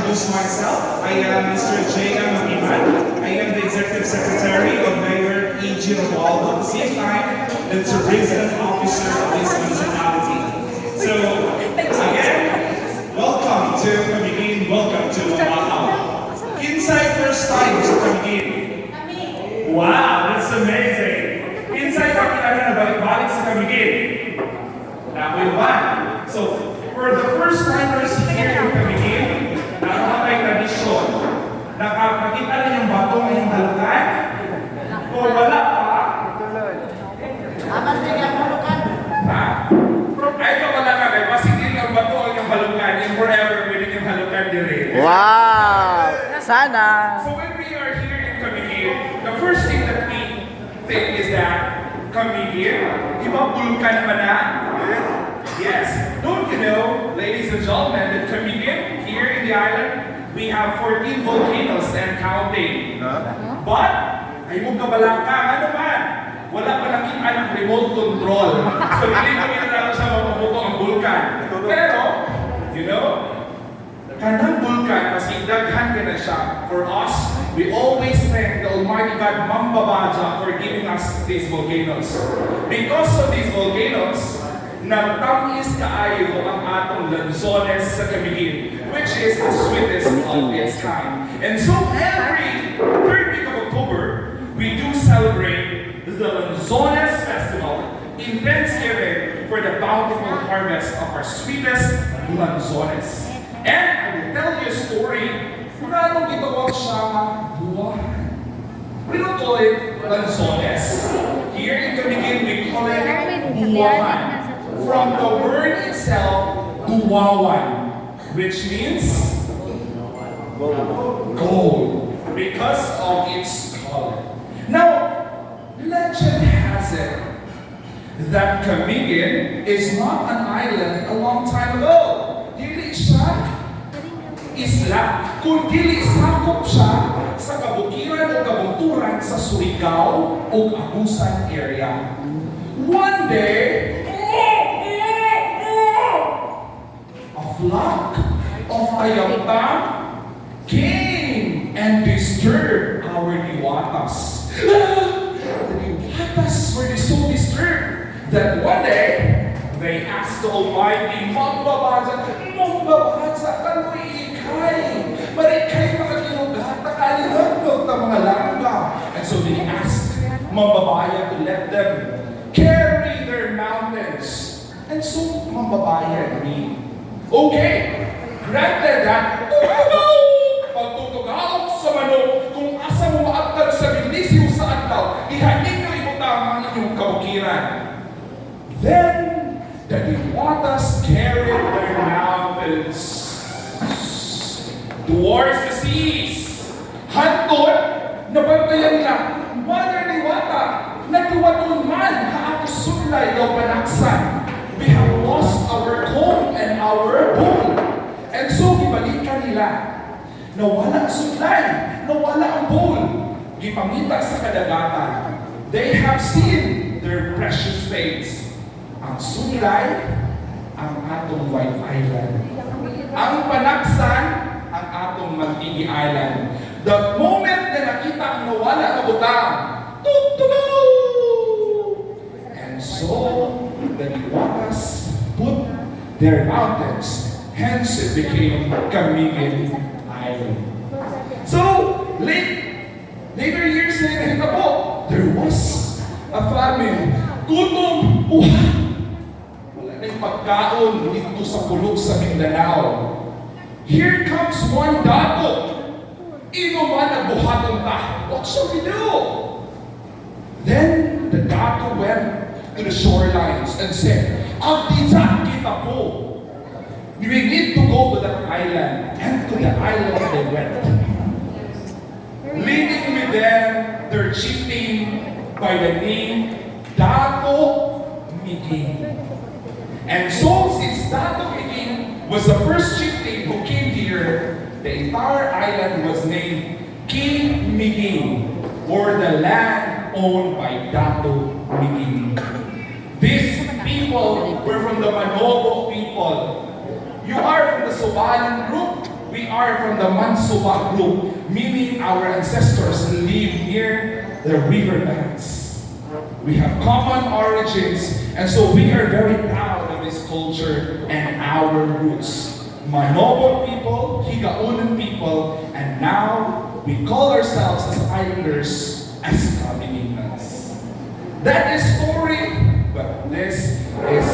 introduce myself. I am Mr. J.M. Iman. I am the Executive Secretary of Mayor E.G. Romualdo, at the same time, the Tourism Officer of this municipality. So, again, welcome to CAMIGUIN, welcome to Mahal. Inside first time sa CAMIGUIN. Wow, that's amazing. Inside pakilala na balik sa CAMIGUIN. Number one. So, for the first timers here in CAMIGUIN, nakuha tayong tradisyon. Nakakakita na yung bato na yung halukan. Kung wala pa, ha? Ay, ito wala ka rin. Masigil ang bato ang yung halukan. Yung forever pwede yung halukan din. Wow! Sana! So when we are here in CAMIGUIN, the first thing that we think is that CAMIGUIN, di ba bulkan naman na? Yes. Don't you know, ladies and gentlemen, that CAMIGUIN, here in the island, we have 14 volcanoes and counting. But, ay mong kabalangka, ano man? Wala pa nakita ng remote control. So, hindi kami na lang siya mapabuto ang bulkan. Pero, you know, kanang bulkan, mas idaghan ka na siya. For us, we always thank the Almighty God, Mambabaja, for giving us these volcanoes. Because of these volcanoes, nagtamis kaayo ang atong lanzones sa CAMIGUIN, which is the sweetest of its kind. And so every third week of October, we do celebrate the Lanzones Festival in Thanksgiving for the bountiful harvest of our sweetest lanzones. And I will tell you a story kung anong gitawag siya buwan. We don't call it lanzones. Here in CAMIGUIN, we call it buwan. From the word itself, duwawan, which means gold, because of its color. Now, legend has it that CAMIGUIN is not an island a long time ago. Dili siya isla, kung dili sakop siya sa kabukiran o kabunturan sa Surigao o Abusan area. One day, a flock of ayamtang came and disturbed our diwatas. The diwatas were so disturbed that one day they asked the Almighty, Mambabaja, kano'y ikay? Marikay mga kinugata, kalihagnog na mga langga. And so they asked Mambabaya to let them carry their mountains. And so, Mambabaya agreed. Okay, granted that, pagtutugaw sa manok, kung asa mo maagtag sa bilisyo sa adlaw, ihanin nyo ibutang ang inyong kabukiran. Then, the diwatas carried their mountains towards the seas. Hantod, nabantayan nila, Mother Diwata, nagtuwadon man ha ako sulay o panaksan. We have lost our comb and our bowl. And so, gibalikan nila. Nawala ang suklay, nawala ang bowl. Gipangita sa kadagatan. They have seen their precious fates. Ang suklay, ang atong White Island. Ang panaksan, ang atong Mantigi Island. The moment na nakita ang nawala na butang, tutugaw! And so, the diwatas put their mountains, hence it became CAMIGUIN Island. So, later years na hinahita po, there was a famine. Gutom, wala na yung pagkaon dito sa pulog sa Mindanao. Here comes one dato. Inuman ang buhaton ta. What shall we do? Then the dato went to the shorelines and said, Abdijan kita po. We need to go to that island. And to the island they went. Leading with them their chieftain by the name Dato Miging. And so since Dato Miging was the first chieftain who came here, the entire island was named King Miging, or the land owned by Dato Miging. These people were from the Manobo people. You are from the Sobalan group. we are from the Mansuba group, meaning our ancestors lived near the riverbanks. We have common origins, and so we are very proud of this culture and our roots. Manobo people, Higaunan people, and now we call ourselves as islanders as CAMIGUINans. That is story, but this is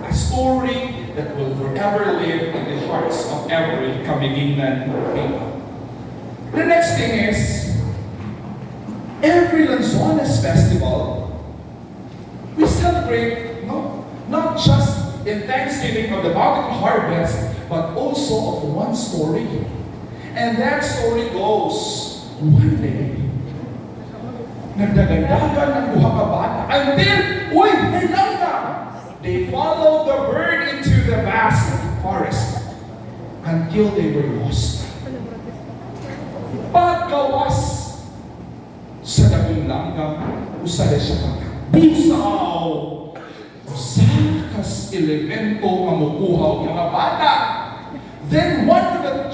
a story that will forever live in the hearts of every CAMIGUINan people. The next thing is, every Lanzones festival, we celebrate not just in Thanksgiving of the bountiful harvest, but also of one story. And that story goes, one day, nagdagandagan ang buha ka bata until, uy, may langka! They followed the bird into the vast forest until they were lost. Pagkawas sa daming langgam, usala siya pagkabusaw. Usakas elemento mamukuhaw mga bata. Then one of the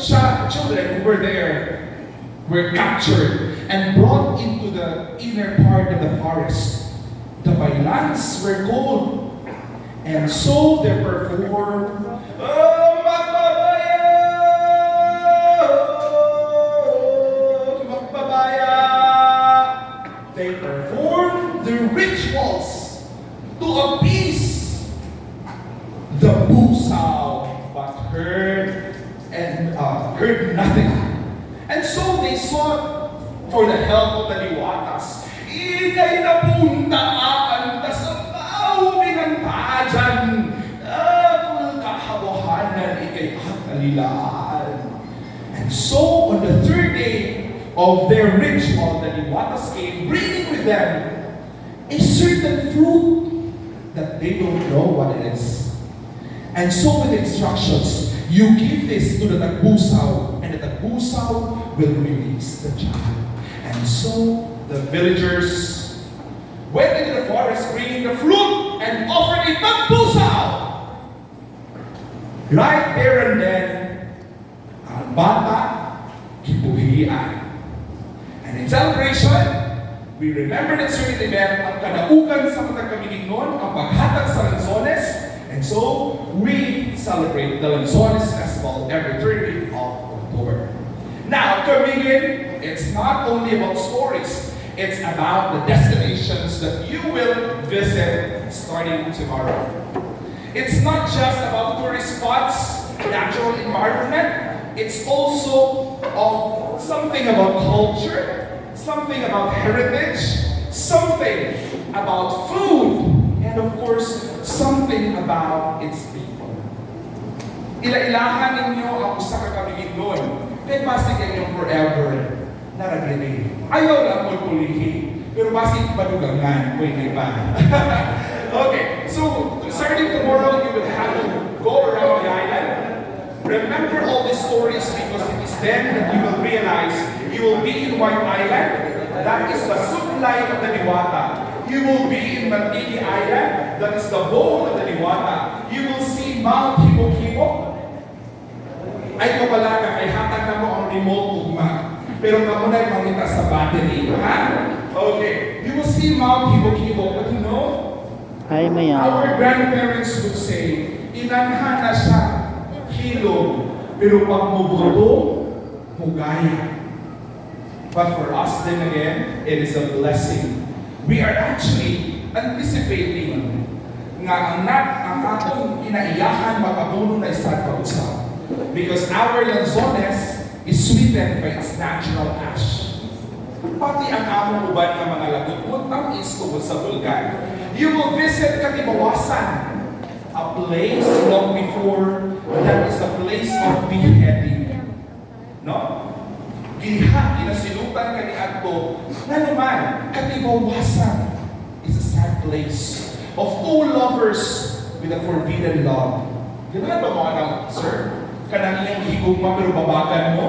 children who were there were captured and brought into the inner part of the forest. The bailants were cold, and so they performed, "Oh, Magpabaya! Oh, Magpabaya!" They performed the rituals to appease the busaw, but heard nothing. And so they sought for the help of the diwatas. Ikay na puntaan, tasamaw pinantajan, kahabuhanan, ikay kalilaan. And so on the third day of their ritual, the diwatas came, bringing with them a certain fruit that they don't know what it is. And so with instructions, you give this to the tagbusaw, and the tagbusaw will release the child. And so the villagers went into the forest bringing the fruit and offered it tagbusaw. Right there and then, ang bata, gibuhian. And in celebration, we remember that certain event, ang kadaugan sa mga CAMIGUIN, ang paghatag sa Lanzones. And so, we celebrate the Lanzones Festival every 30th of October. Now, CAMIGUIN, it's not only about stories, it's about the destinations that you will visit starting tomorrow. It's not just about tourist spots, natural environment, it's also something about culture, something about heritage, something about food, and of course, something about its people. Ila-ilahan ninyo ang usa ka CAMIGUIN nun. Kaya basig kayo forever naragrinay. Ayaw lang mo pulihin. Pero basig madugangan. Pwede ba? Okay, so starting tomorrow, you will have to go around the island. Remember all these stories because it is then that you will realize you will be in White Island. That is the supply of the Diwata. You will be in Matigi Island. That is the bowl of the Diwata. You will see Mount Kibo-Kibo. Ay kapalaga, ay hatag na mo ang remote ugma. Pero kamo na mamita sa battery. Ha? Okay. You will see Mount Kibo-Kibo. But you know, our grandparents would say, inanha na siya, kilo, pero pag mubuto, mugaya. But for us, then again, it is a blessing. We are actually anticipating nga ang atong inaiyahan makabuno na isang pag-usap. Because our Lanzones is sweetened by its natural ash. Pati ang among uban ng mga lagot is tungkol sa bulkan. You will visit Katibawasan, a place long before that is a place of beheading. No? Kinasilutan ka ni Adto, na naman, Katibawasan is a sad place of two lovers with a forbidden love. Gano'n ba mga anak, sir? Kanang iyang higugma pero babagan mo?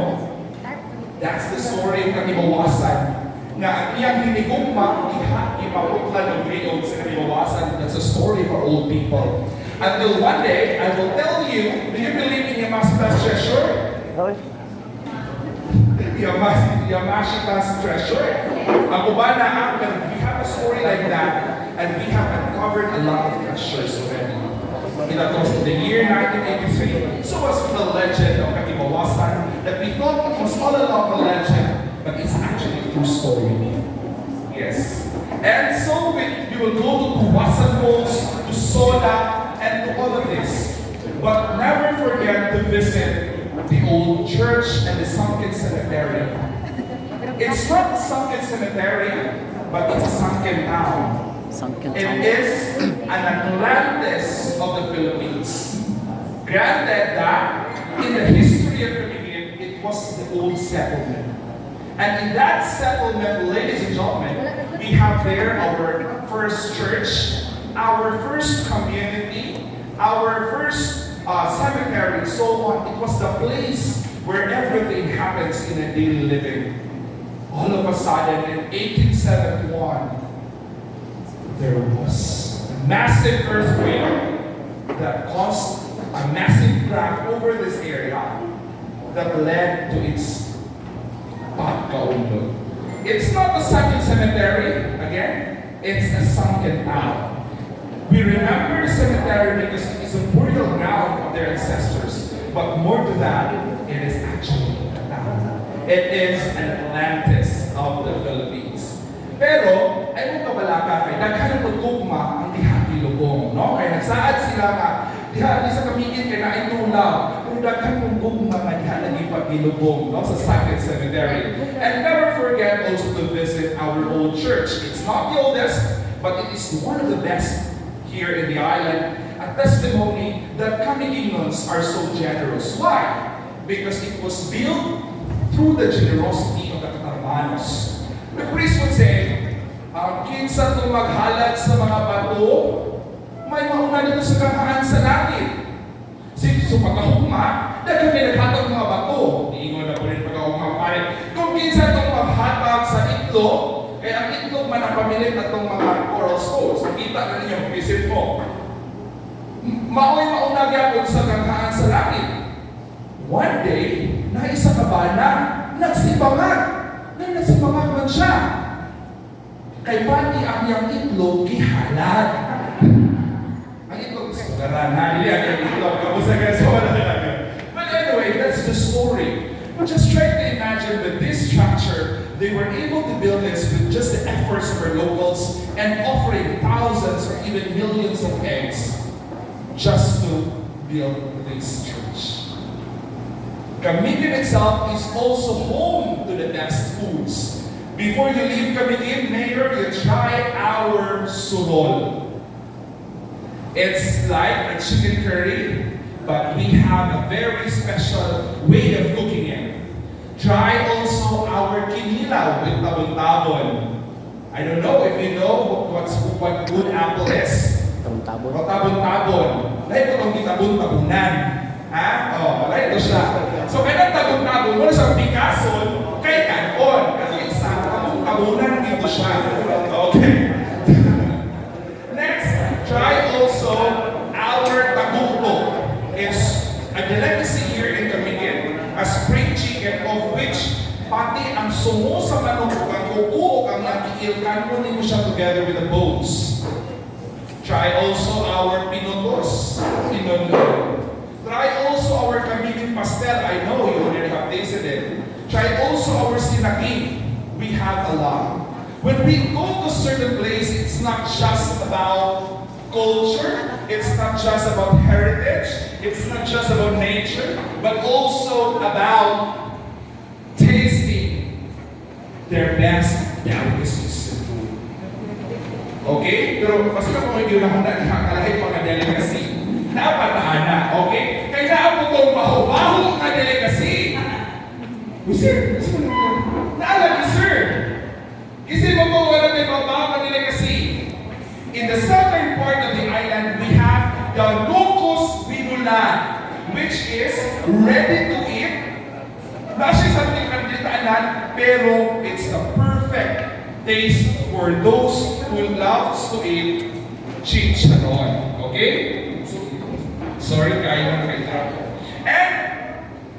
That's the story of Katibawasan. Nga ang iyang hinigugma, ipaputlan ng griyog sa Katibawasan. That's a story for old people. Until one day, I will tell you, do you believe in Yamas Treasure? Yamashita's treasure. Ang uban na we have a story like that, and we have uncovered a lot of treasures already. In the year 1983, so was the legend of Kakimawasan that we thought it was all along a legend, but it's actually a true story. Yes. And so we will go to Wasan Falls, to Soda, and to all of this. But never forget to visit the old church and the sunken cemetery. It's not a sunken cemetery, but it's a sunken town. It is an Atlantis of the Philippines. Granted that in the history of Camiguin, it was the old settlement. And in that settlement, ladies and gentlemen, we have there our first church, our first community, our first cemetery, so on. It was the place where everything happens in a daily living. All of a sudden, in 1871, there was a massive earthquake that caused a massive crack over this area that led to its pagkaundod. It's not the sunken cemetery, again, it's a sunken town. We remember the cemetery because it is a burial ground of their ancestors, but more to that, it is actually a town. It is an Atlantis of the Philippines. Pero, ay mo kabalaka kay daghan ng tugma ang dihati lubong, no? Kaya nagsaad sila nga diha sa Camiguin kay naay tulaw, kung daghan ng tugma nga diha lagi pagilubong, no, sa Sunken Cemetery. And never forget also to visit our old church. It's not the oldest, but it is one of the best here in the island. A testimony that Camiguinons are so generous. Why? Because it was built through the generosity of the Catarmanos. The priest would say, kinsa itong maghalag sa mga bato, may mauna dito sa kahaan sa langit. So pagkahugma, dahil may naghatag mga bato, iingon na po rin pagkahugma pa rin. Kung kinsa itong maghatag sa itlog, kaya ang itlog man ang pamilit na itong mga coral stones. Makita na ninyo ang visit mo. Mao'y mauna gyapon sa kahaan sa langit. One day, naisa ka ba na nagsipangan? Nagsipangan man siya. Kay pati ang iyang itlog gihalad. Ang itlog is pagaran. Nalilihan yung itlog. Kamusta ka sa wala talaga. But anyway, that's the story. But just try to imagine that this structure, they were able to build this with just the efforts of our locals and offering thousands or even millions of eggs just to build this church. Camiguin itself is also home to the best foods. Before you leave Camiguin, Mayor, you try our surol. It's like a chicken curry, but we have a very special way of cooking it. Try also our kinilaw with tabon-tabon. I don't know if you know what good apple is. Tabon-tabon. Tabon-tabon. Lahat ko itong itabon-tabunan. Ha? Malay ito siya. So, kaya tabon-tabon, wala siyang Picasso, kay kanon. Kasi isa, tabon-tabunan dito siya. Okay. Next, try also our tagupo. It's a delicacy here in Camiguin, a spring chicken of which pati ang sumo sa manok, ang kuko, ang nakiil, kanunin mo siya together with the bones. Try also our pinotos. Try also our Camiguin pastel. I know you already have tasted it. Try also our sinaki. We have a lot. When we go to a certain place, it's not just about culture, it's not just about heritage, it's not just about nature, but also about tasting their best delicacies. Okay? Pero basta kung hindi na nakakalahin mga delicacy, napataan na, okay? Kaya naabot itong baho-baho na delicacy. Sir, naalala ni sir. Kasi mo po wala may baho-baho na delicacy. In the southern part of the island, we have the locos binulan, which is ready to eat. Not siya something kanditaanan, pero it's the perfect taste for those who loves to eat chicharron. Okay? Sorry, kaya na kayo. And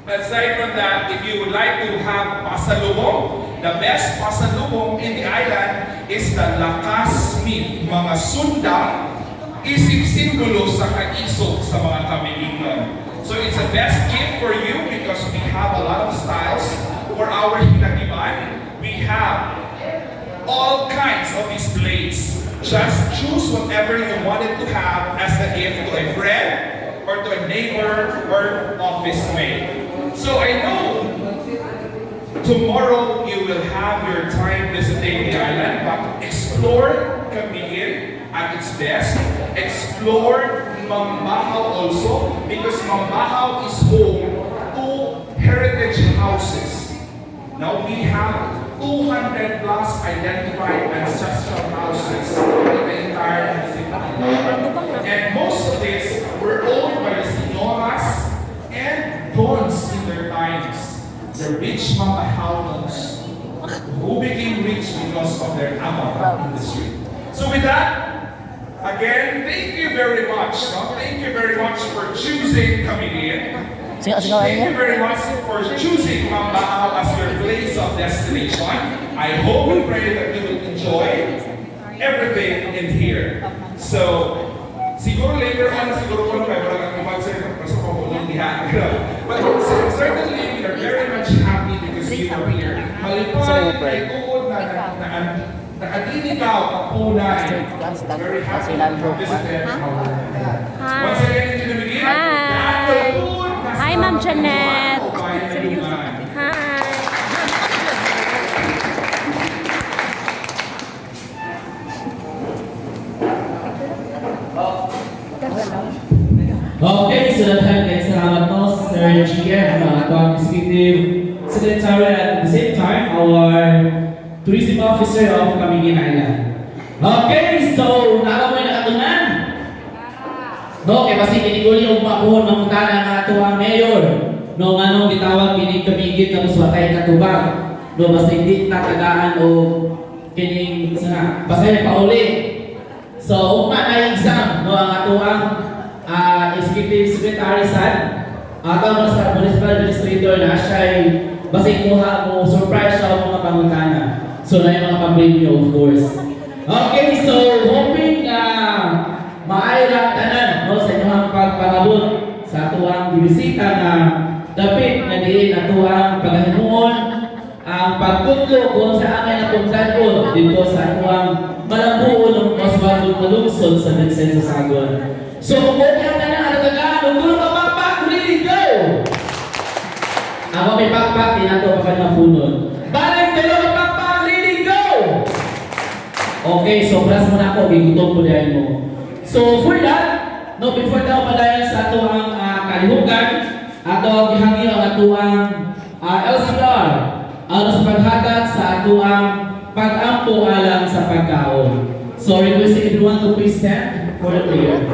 Aside from that, if you would like to have pasalubong, the best pasalubong in the island is the lakas meat. Mga sundang, isip simbolo sa kaisog sa mga kamigingan. So it's the best gift for you because we have a lot of styles for our hinagiban. We have all kinds of these plates. Just choose whatever you wanted to have as a gift to a friend or to a neighbor or office mate. So I know tomorrow you will have your time visiting the island, but explore Camiguin at its best. Explore Mambahaw also, because Mambahaw is home to heritage houses. Now we have 200 plus identified ancestral houses in the entire city. And most of these were owned by the signoras and dons in their times. The rich mga Howlands who became rich because of their amag industry. So with that, again, thank you very much. No? Thank you very much for choosing Camiguin. Thank you very much for choosing Mambahaw as your place of destination. I hope and pray that you will enjoy everything in here. So, siguro later on, siguro po kayo wala kang mag-sir, kasi po po diha. But certainly, we are very much happy because you are here. Malipad, ay tuod na nakadinigaw, kapunay. Very happy to visit our once again, into the beginning. Hi, Ma'am Janet. Hi. Okay, so daghan kay salamat po Sir GM, ang Executive Secretary at the same time our Tourism Officer of Camiguin Island. Okay, so nakamoy nakatunan. No, kay basi kiniguli og mapuhon mamutana ang ato ang mayor. No ngano gitawag kini Camiguin tapos watay katubag. No basta hindi tatagaan o kining sa basay pauli. So ugma na exam no ang ato ang Executive Secretary Saan, atang Municipal Administrator na siya basta ikuha mo, surprise siya ang mga pangutana. So na yung mga pang-preview of course. Okay, so hoping maayo lang tanan no, sa inyong pagpangabot sa atuang bibisita na dapit na diin atuang paghahimuon ang pagtutlo kung sa amay na pagtagod dito sa atuang malambuon ng Osvaldo na lungsod sa Vincent Sasagon. So, kung okay ang tanan, tagaan, kung ka pakpak, really go! Ako may pakpak, tinato pa ka ng punod. Balik, tulo ka pakpak, really go! Okay, so press mo na ako, gigutom ko dahil mo. So, for that, no, before daw padayon sa ato ang kalihugan, ato ang gihangyo ang ato ang LCR, ano sa paghatag sa ato ang pag-ampo alang sa pagkaon. So, requesting everyone to please stand for the prayer.